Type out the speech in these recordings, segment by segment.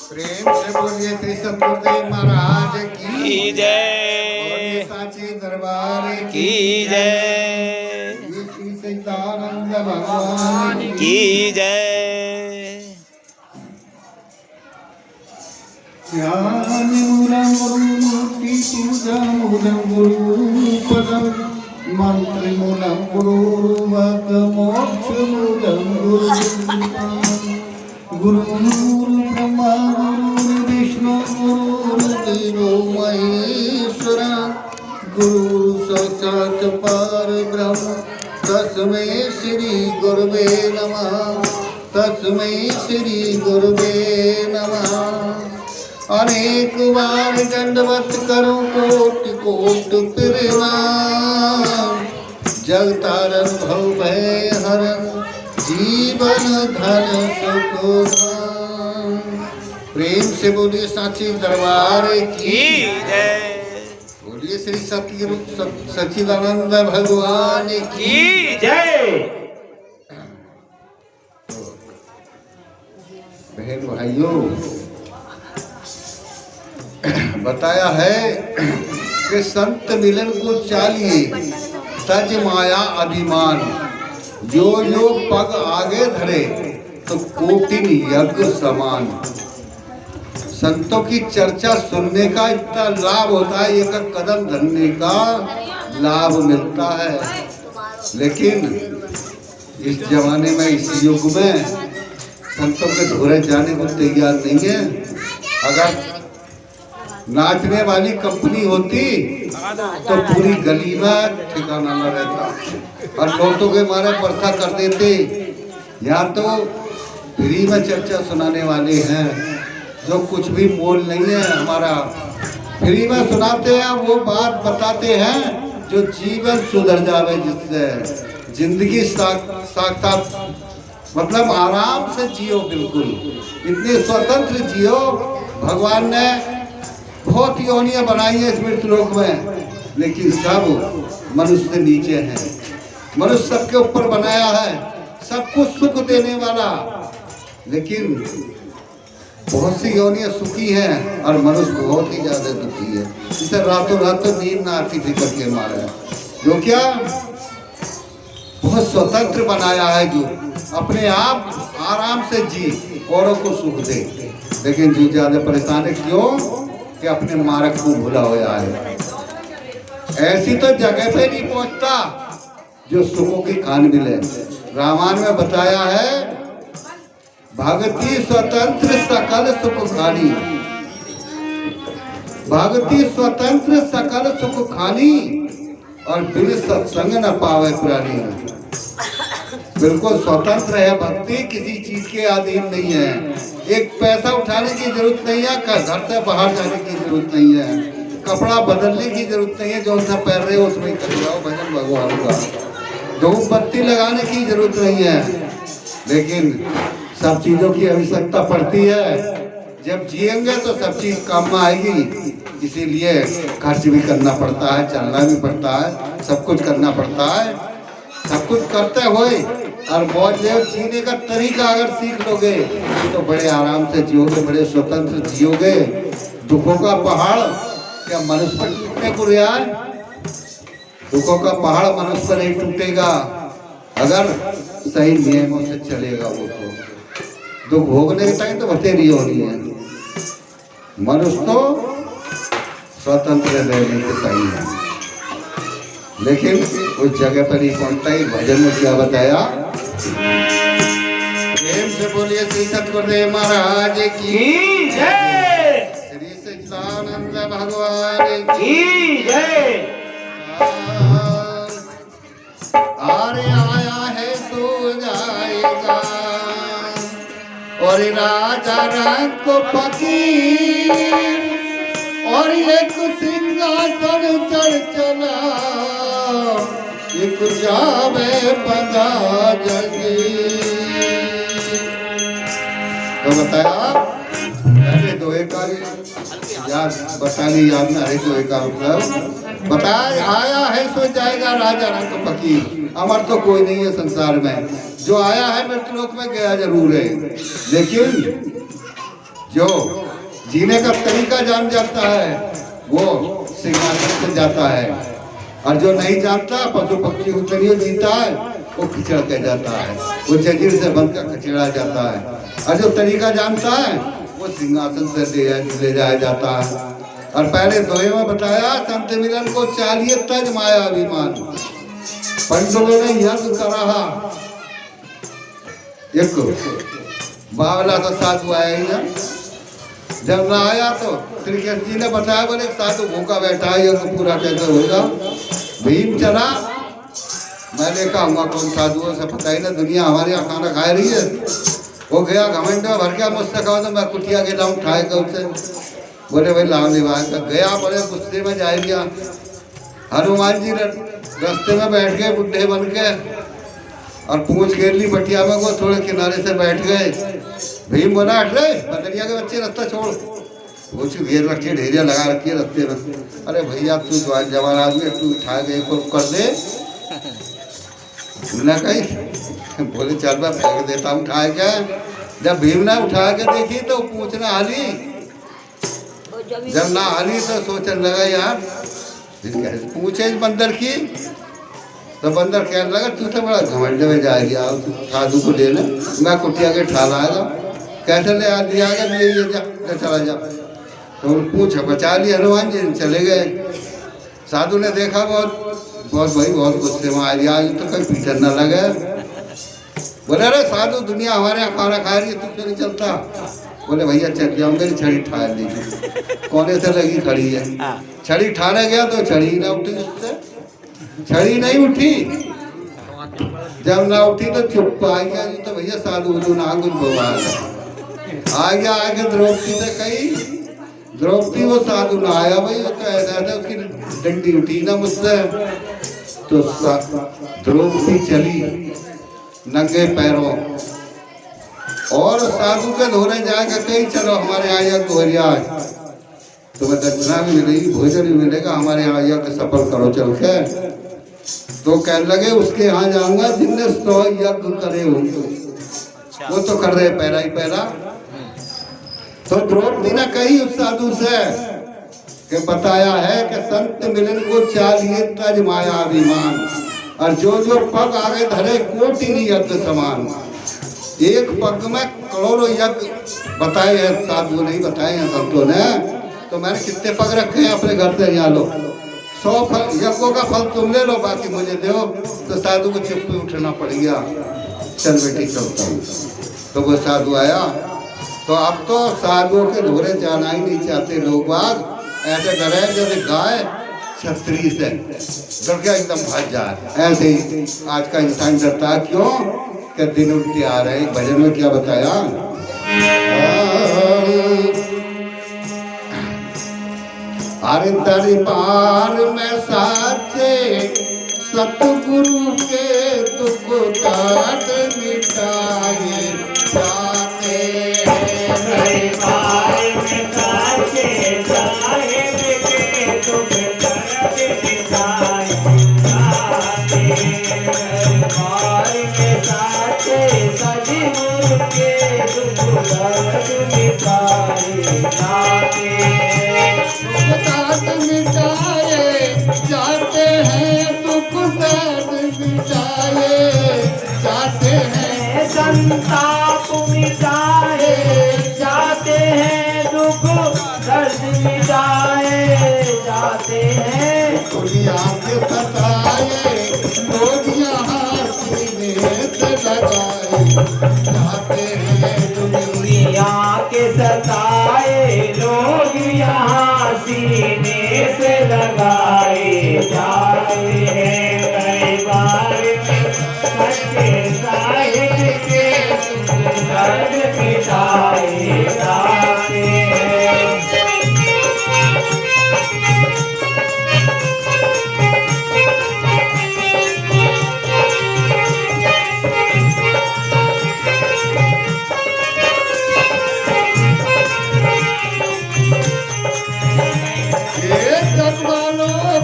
प्रेम से बोलिए श्री सतगुरुदेव महाराज की जय, साची दरबार की जय, श्री सच्चिदानंद भगवान की जय। ध्यान मूलम गुरुमूर्ति पूजा मूलम गुरुपदम मंत्र मूलम गुरुर्वक मोक्ष मूलम गुरु ब्रह्मा गुरु विष्णु गुरुर्देवो महेश्वर गुरु साक्षात् परब्रह्म तस्मै श्री गुरुवे नमः तस्मै श्री गुरुवे नमः। अनेक बार दंडवत करो कोटि कोटि प्रणाम जगतारण भव भय हरण जीवन धन सुख धाम। प्रेम से बोलिए साची दरबार की जय, बोलिए श्री सच्चिदानंद भगवान की जय। बहन भाइयों, बताया है कि संत मिलन को चाहिए तज माया अभिमान जो जो पग आगे धरे तो कोटिन यज्ञ समान। संतों की चर्चा सुनने का इतना लाभ होता है, एक कदम धरने का लाभ मिलता है। लेकिन इस जमाने में इस युग में संतों के धोरे जाने को तैयार नहीं है। अगर नाचने वाली कंपनी होती तो पूरी गली में ठिकाना न रहता और नोटों के मारे वर्षा कर देते। यहाँ तो फ्री में चर्चा सुनाने वाले हैं जो कुछ भी मोल नहीं है हमारा, फ्री में सुनाते हैं, वो बात बताते हैं जो जीवन सुधर जावे, जिससे जिंदगी साक्षात मतलब आराम से जियो, बिल्कुल इतने स्वतंत्र जियो। भगवान ने बहुत योनियां बनाई है इस मृतलोक में, लेकिन सब मनुष्य से नीचे हैं। मनुष्य सबके ऊपर बनाया है, सबको सुख देने वाला, लेकिन बहुत सी योनियां सुखी हैं और मनुष्य बहुत ही ज्यादा दुखी है। इसे रातों रात तो नींद ना आती फिक्र के मारे, जो क्या बहुत स्वतंत्र बनाया है, जो अपने आप आराम से जी औरों को सुख दे। लेकिन जो ज्यादा परेशान है, क्यों कि अपने मार्ग को भूला हुआ है। ऐसी तो जगह पे नहीं पहुंचता जो सुखों की खान मिले। रामायण में बताया है, भगति स्वतंत्र सकल सुख खानी, भगति स्वतंत्र सकल सुख खानी और बिन सत्संग न पावे प्राणी। बिल्कुल स्वतंत्र है भक्ति, किसी चीज के अधीन नहीं है। एक पैसा उठाने की जरूरत नहीं है, घर से बाहर जाने की जरूरत नहीं है, कपड़ा बदलने की जरूरत नहीं है, जो सा पहन रहे हो उसमें कर जाओ भजन भगवान का, धूप बत्ती लगाने की जरूरत नहीं है। लेकिन सब चीजों की आवश्यकता पड़ती है। जब जिएंगे तो सब चीज काम में आएगी, इसीलिए खर्च भी करना पड़ता है, चलना भी पड़ता है, सब कुछ करना पड़ता है। सब कुछ करते हुए और मौज जीने का तरीका अगर सीख लोगे तो बड़े आराम से जियोगे, बड़े स्वतंत्र जियोगे। दुखों का पहाड़ क्या मनुष्य पर टूटने को रहा है? दुखों का पहाड़ मनुष्य पर नहीं टूटेगा अगर सही नियमों से चलेगा। वो तो दुख भोगने के टाइम तो बतेरी होनी है, मनुष्य तो स्वतंत्र रहने के टाइम है, लेकिन उस जगह पर ही पहुंचता ही। भजन में क्या बताया? प्रेम से बोलिए श्री सतगुरुदेव महाराज की जय, श्री सच्चिदानंद भगवान की जय। अरे आया है सो जाएगा और राजा रंग को फकीर और एक सिंहासन चढ़ चला, एक जावे पगा जगी। तो बताया अरे दोहे का याद बताने याद ना है। दोहे का मतलब बताया, आया है सो जाएगा राजा रंग फकीर। अमर तो कोई नहीं है संसार में, जो आया है मृतलोक में गया जरूर है, लेकिन जो जीने का तरीका जान जाता है वो सिंहासन से जाता है, और जो नहीं जानता पशु पक्षी उतरियो जीता है वो खिचड़ के जाता है, वो जंजीर से बनकर खिचड़ा जाता है। और जो तरीका जानता है वो सिंहासन से ले जाया जाता है। और पहले दोहे में बताया संत मिलन को चाहिए तज माया अभिमान। पंडितों ने यज्ञ करा, एक बावला सा साधु आया ही ना, जब ना आया तो श्री कृष्ण जी ने बताया बोले साधु भूखा बैठा है यज्ञ पूरा कैसे होगा। भीम चला, मैं देखा हुआ कौन साधुओं से पता ही ना, दुनिया हमारे यहाँ खाना खा रही है। वो गया घमंड में भर गया, मुझसे कहा तो मैं कुटिया के लाऊं उठाएगा उसे, बोले भाई लाभ निभाए का गया, बड़े गुस्से में जाए गया। हनुमान जी रास्ते में बैठ गए बुढ़े बन के, और पूंछ घेर ली बटिया में, वो थोड़े किनारे से बैठ गए। भीम बोला हट रहे बदरिया के बच्चे रास्ता छोड़, पूछ घेर रखी ढेरिया लगा रखी है रास्ते में। अरे भैया तू जवान आदमी, तू उठा के कर दे ना कहीं। बोले चल मैं फेंक देता हूँ उठा के। जब भीम ने उठा के देखी तो पूछना हाली, जब ना हाली तो सोचने लगा यार पूछे बंदर की, तो बंदर कहने लगा तू तो बड़ा घमंड में जा गया साधु को लेने, मैं कुटिया के ठा लाएगा कैसे ले आ दिया गया, ले जा चला जा। तो पूछ बचा लिया, हनुमान जी चले गए। साधु ने देखा बहुत बहुत भाई बहुत गुस्से में आ गया, आज तो कहीं पीछे न लगे। बोले अरे साधु दुनिया हमारे यहाँ खाना खा रही है, तुझसे नहीं चलता। बोले भैया चल जाओ, मेरी छड़ी ठा लीजिए, कोने से लगी खड़ी है। छड़ी ठाने गया तो छड़ी ना उठी, उससे छड़ी नहीं उठी। जब ना उठी तो चुप आ गया, तो भैया साधु जो ना कुछ भगवान आ गया। आगे द्रौपदी से कही, द्रौपदी वो साधु ना आया भाई, तो ऐसा था उसकी डंडी उठी ना मुझसे। तो द्रौपदी चली नंगे पैरों, और साधु के धोने जाकर कहीं चलो हमारे यहाँ यज्ञ हो रहा है, तुम्हें दक्षिणा भी मिलेगी, भोजन भी मिलेगा, हमारे यहाँ यज्ञ सफल करो चल के। तो कहने लगे उसके यहाँ जाऊंगा जिनने 100 यज्ञ करे होंगे, वो तो कर रहे पैरा ही पैरा। तो द्रौपदी ने कही उस साधु से कि बताया है कि संत मिलन को चाहिए तज माया अभिमान, और जो जो पग आगे धरे कोटि यज्ञ समान। एक पग में करोड़ों यज्ञ बताए हैं, साधु नहीं बताए हैं संतों ने। तो मैंने कितने पग रखे हैं अपने घर से, यहाँ लो 100 यज्ञों का फल तुम ले लो, बाकी मुझे दो। तो साधु को चुप उठना पड़ गया, चल बेटी चलता हूँ। तो वो साधु आया। तो अब तो साधुओं के धोरे जाना ही नहीं चाहते लोग बाग, ऐसे डरे जैसे गाय छतरी से डर के एकदम भाग जाए। ऐसे ही आज का इंसान डरता है, क्यों कि दिन उल्टे आ रहे। भजन में क्या बताया, अरे दरबार में साचे सतगुरु के दुख दर्द मिटाए जाते हैं। दरबार में साचे साहिब के दुख दर्द मिटाए जाते हैं। दरबार में साचे सतगुरु के दुख दर्द मिटाए जाते हैं। मिटाए जाते हैं, दुख दर्द मिटाए जाते हैं। संताप मिटाए जाते हैं, दुख दर्द मिटाए जाते हैं। दुनिया के सताए लोग यहाँ सीने से लगाए जाते हैं। दुनिया के सताए लोग यहाँ सीने से लगाए जाते हैं। कई बार सच्चे साहिब के दर्द मिटाए जाते हैं।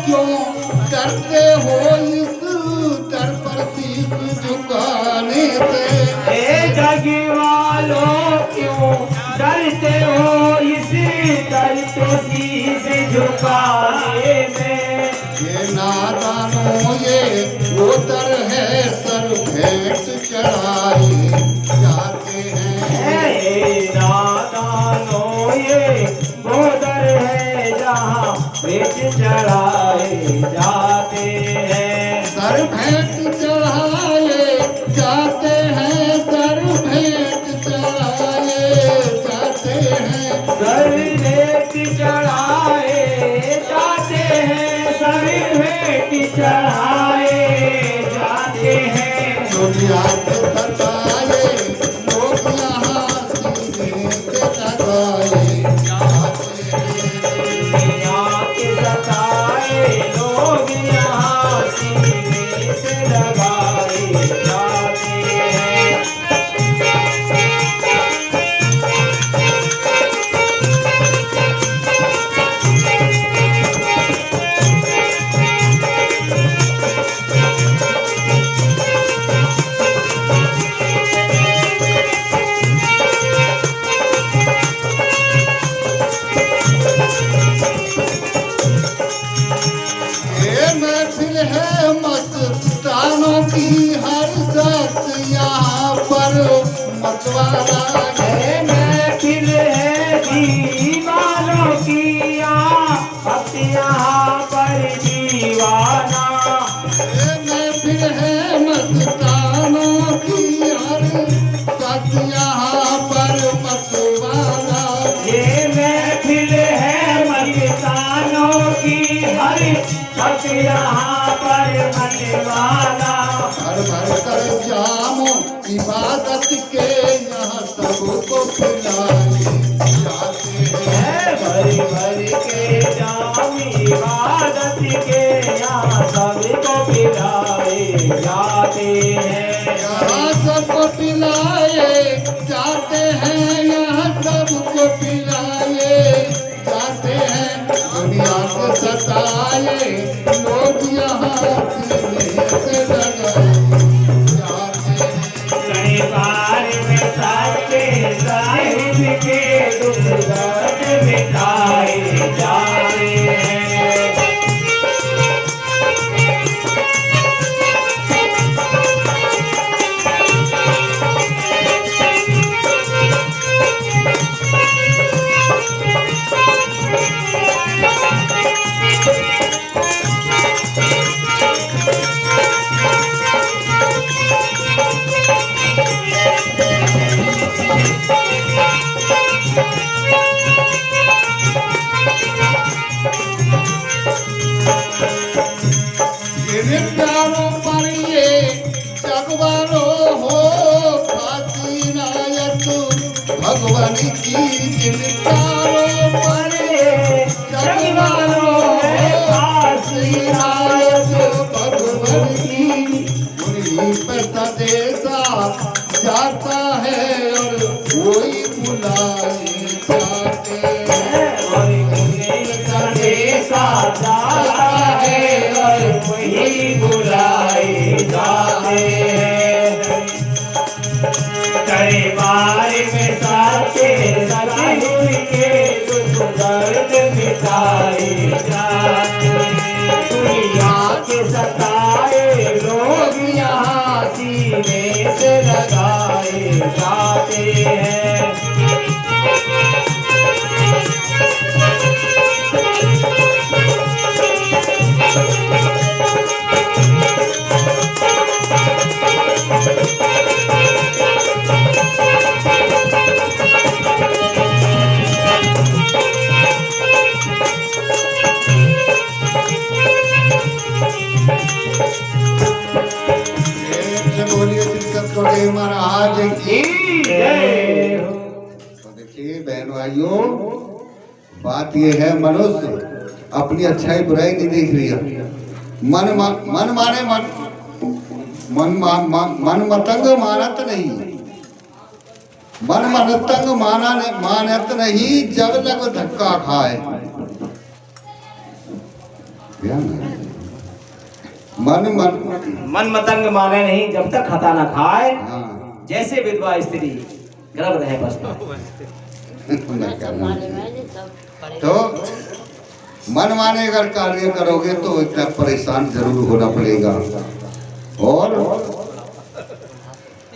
क्यों डरते हो इस दर पर शीश झुकाने से? जग वालों क्यों डरते हो तो शीश झुकाए में। ये नादानों ये गोतर है सर भेंट चढ़ाए जाते हैं। ये नादानों ये गोदर है जहाँ भेंट चढ़ाए जाते हैं। सर भेंट चढ़ाए जाते हैं, सर भेंट चढ़ाए जाते हैं। सर भेंट चढ़ाए जाते हैं, सर भेंट चढ़ाए जाते हैं। दुनिया के सताए लोग यहाँ सीने से लगाए जाते हैं। दुनिया के सताए लोग यहाँ सीने से लगाए जाते हैं। ये महफिल है मस्तानों की, हर शख्स यहाँ पर मतवाला है। महफिल है दीवानों की, अब यहाँ पर दीवाना। ये महफिल है मस्तानों की, हर शख्स यहाँ पर मतवाला। ये महफिल है मस्तानों की, हर शख्स यहाँ पर मनवाला। भर भर कर जामो इबादत के यहाँ सबको पिलाए जाते हैं। भरी भरी के जाम इबादत के यहाँ सबको पिलाए जाते हैं। यहाँ सबको पिलाए जाते हैं, यहाँ सबको पिलाए जाते हैं। दुनिया के सताए लोग यहाँ सीने से लगाए जाते हैं। कई बार में साथे साहिब के दुख दर्द मिटाए जाते हैं। जिन प्यारों पर ये जगवारो हो फांसी नायक भगवान की। जिन प्यारों पर ये जगवारो हो फांसी नायक भगवान की। उन्हीं पे सदेशा जाता है और वही बुलाए जाते हैं। और उन्हें संदेशा जाता है और वही बुलाए जाते हैं। कई बार में साथे साहिब के दुख दर्द मिटाए जाते हैं। दुनिया के सताए लोग यहाँ सीने से लगाए जाते हैं। बोलिए श्री महाराज की जय हो। तो देखिए बहन भाइयों, बात ये है मनुष्य अपनी अच्छाई बुराई नहीं देख रही है। मन मतंग मानत नहीं, मन मतंग मानत नहीं, जब लग धक्का खाए। मन मतंग माने नहीं जब तक खाता ना खाए। हाँ जैसे विधवा स्त्री गर्भ रहे बस में। मैं क्या तो मन माने अगर कार्य करोगे तो इतना परेशान जरूर होना पड़ेगा। और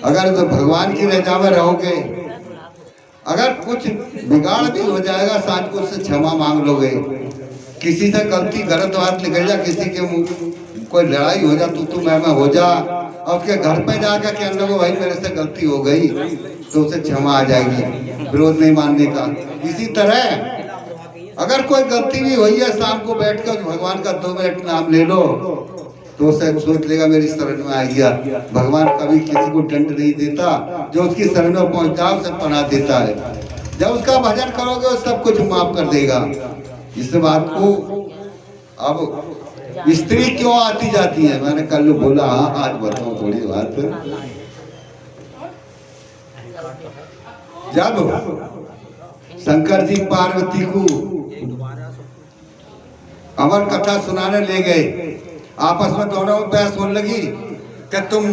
अगर तो भगवान की रजा में रहोगे, अगर कुछ बिगाड़ भी हो जाएगा सांझ को उससे क्षमा मांग लोगे। किसी से गलती गलत बात निकल जा, किसी के मुंह कोई लड़ाई हो जा, तू मैं हो जा, और उसके घर पे जाकर कहने लगो भाई मेरे से गलती हो गई, तो उसे क्षमा आ जाएगी, विरोध नहीं मानने का। इसी तरह अगर कोई गलती भी हुई है, शाम को बैठकर भगवान का 2 मिनट नाम ले लो, तो उसे सोच लेगा मेरी शरण में आ गया। भगवान कभी किसी को दंड नहीं देता, जो उसकी शरण में पहुंचा उसे पनाह देता है। जब उसका भजन करोगे वो सब कुछ माफ कर देगा। इस बात को अब स्त्री क्यों आती जाती है, मैंने कल बोला, हाँ आज बताऊं थोड़ी बात। जब शंकर जी पार्वती को अमर कथा सुनाने ले गए, आपस में दोनों में बहस होने लगी कि तुम